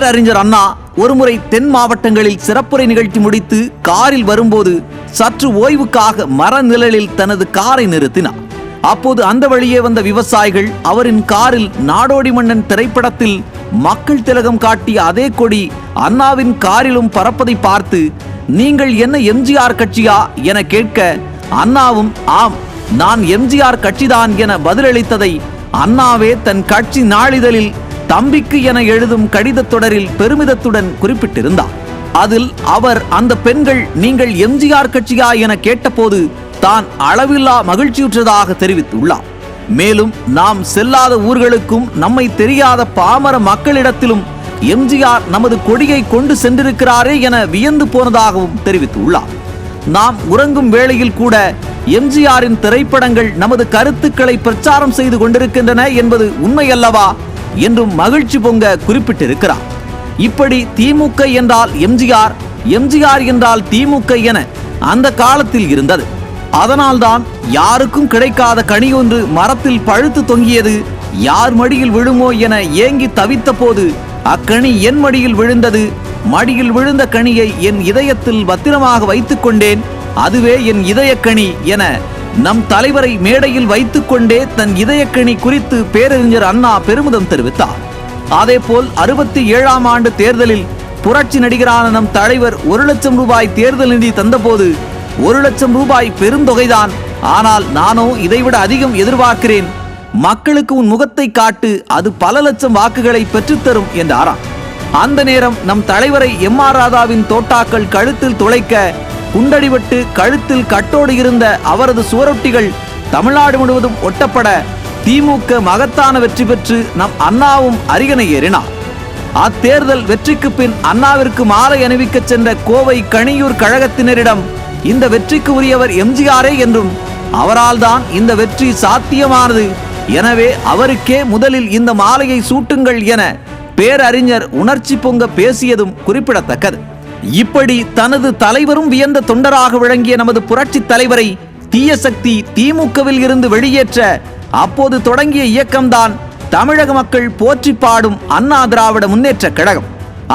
பேரறிஞர் அண்ணா ஒருமுறை தென் மாவட்டங்களில் சிறப்புரை நிகழ்ச்சி முடித்து காரில் வரும்போது சற்று ஓய்வுக்காக மர நிழலில் தனது காரை நிறுத்தினார். அப்போது அந்த வழியே வந்த விவசாயிகள் அவரின் காரில் நாடோடி மன்னன் திரைப்படத்தில் மக்கள் திலகம் காட்டிய அதே கொடி அண்ணாவின் காரிலும் பறப்பதை பார்த்து, நீங்கள் என்ன எம்ஜிஆர் கட்சியா என கேட்க, அண்ணாவும் ஆம் நான் எம்ஜிஆர் கட்சிதான் என பதிலளித்ததை அண்ணாவே தன் கட்சி நாளிதழில் தம்பிக்கு என எழுதும் கடிதத் தொடரில் பெருமிதத்துடன் குறிப்பிட்டிருந்தார். அதில் அவர் அந்த பெண்கள் நீங்கள் எம்ஜிஆர் கட்சியா என கேட்டபோது தான் அளவில்லா மகிழ்ச்சியுற்றதாக தெரிவித்துள்ளார். மேலும் நாம் செல்லாத ஊர்களுக்கும் நம்மை தெரியாத பாமர மக்களிடத்திலும் எம்ஜிஆர் நமது கொடியை கொண்டு சென்றிருக்கிறாரே என வியந்து போனதாகவும் தெரிவித்துள்ளார். நாம் உறங்கும் வேளையில் கூட எம்ஜிஆரின் திரைப்படங்கள் நமது கருத்துக்களை பிரச்சாரம் செய்து கொண்டிருக்கின்றன என்பது உண்மையல்லவா என்றும் மகிழ்ச்சி பொங்க குறிப்பிட்டிருக்கிறார். இப்படி திமுக என்றால் எம்ஜிஆர், எம்ஜிஆர் என்றால் திமுக என அந்த காலத்தில் இருந்தது. அதனால்தான் யாருக்கும் கிடைக்காத கனி ஒன்று மரத்தில் பழுத்து தொங்கியது. யார் மடியில் விழுமோ என ஏங்கி தவித்த போது அக்கனி என் மடியில் விழுந்தது. மடியில் விழுந்த கனியை என் இதயத்தில் பத்திரமாக வைத்துக் கொண்டேன். அதுவே என் இதயக்கனி என நம் தலைவரை மேடையில் வைத்துக் கொண்டே தன் இதயக்கனி குறித்து பேரறிஞர் அண்ணா பெருமிதம் தெரிவித்தார். அதேபோல் 67ஆம் ஆண்டு தேர்தலில் புரட்சி நடிகரான நம் தலைவர் 1 லட்சம் ரூபாய் தேர்தல் நிதி தந்தபோது 1 லட்சம் ரூபாய் பெருந்தொகைதான், ஆனால் நானோ இதைவிட அதிகம் எதிர்பார்க்கிறேன். மக்களுக்கு உன் முகத்தை காட்டு, அது பல லட்சம் வாக்குகளை பெற்றுத்தரும் என்றாராம். அந்த நேரம் நம் தலைவரை எம்.ஆர். ராதாவின் தோட்டாக்கள் கழுத்தில் துளைக்க குண்டடிபட்டு கழுத்தில் கட்டோடு இருந்த அவரது சுவரொட்டிகள் தமிழ்நாடு முழுவதும் ஒட்டப்பட திமுக மகத்தான வெற்றி பெற்று நம் அண்ணாவும் அரியணை ஏறினார். அத்தேர்தல் வெற்றிக்கு பின் அண்ணாவிற்கு மாலை அணிவிக்க சென்ற கோவை கணியூர் கழகத்தினரிடம் இந்த வெற்றிக்கு உரியவர் எம்ஜிஆரே என்றும் அவரால் தான் இந்த வெற்றி சாத்தியமானது, எனவே அவருக்கே முதலில் இந்த மாலையை சூட்டுங்கள் என பேரறிஞர் உணர்ச்சி பொங்க பேசியதும் குறிப்பிடத்தக்கது. இப்படி தனது தலைவரும் வியந்த தொண்டராக விளங்கிய நமது புரட்சி தலைவரை தீய சக்தி திமுகவில் இருந்து வெளியேற்ற அப்போது தொடங்கிய இயக்கம்தான் தமிழக மக்கள் போற்றி பாடும் அண்ணா திராவிட முன்னேற்ற கழகம்.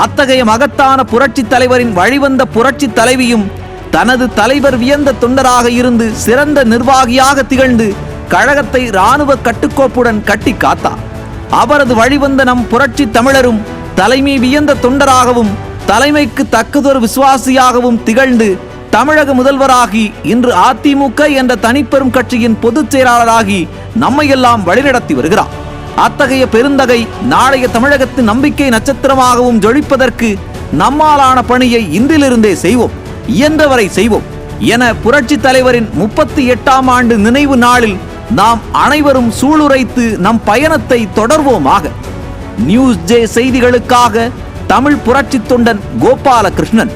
அத்தகைய மகத்தான புரட்சி தலைவரின் வழிவந்த புரட்சி தலைவியும் தனது தலைவர் வியந்த தொண்டராக இருந்து சிறந்த நிர்வாகியாக திகழ்ந்து கழகத்தை இராணுவ கட்டுக்கோப்புடன் கட்டி காத்தார். அவரது வழிவந்த நம் புரட்சி தமிழரும் தலைமை வியந்த தொண்டராகவும் தலைமைக்கு தக்கதொரு விசுவாசியாகவும் திகழ்ந்து தமிழக முதல்வராகி இன்று அதிமுக என்ற தனிப்பெரும் கட்சியின் பொதுச் செயலாளராகி நம்மையெல்லாம் வழிநடத்தி வருகிறார். அத்தகைய பெருந்தகை நாளைய தமிழகத்தின் நம்பிக்கை நட்சத்திரமாகவும் ஜொலிப்பதற்கு நம்மாலான பணியை இன்றிலிருந்தே செய்வோம், இயன்றவரை செய்வோம் என புரட்சி தலைவரின் 38ஆம் ஆண்டு நினைவு நாளில் நாம் அனைவரும் சூளுரைத்து நம் பயணத்தை தொடர்வோமாக. நியூஸ் ஜே செய்திகளுக்காக தமிழ் புரட்சி தொண்டன் கோபாலகிருஷ்ணன்.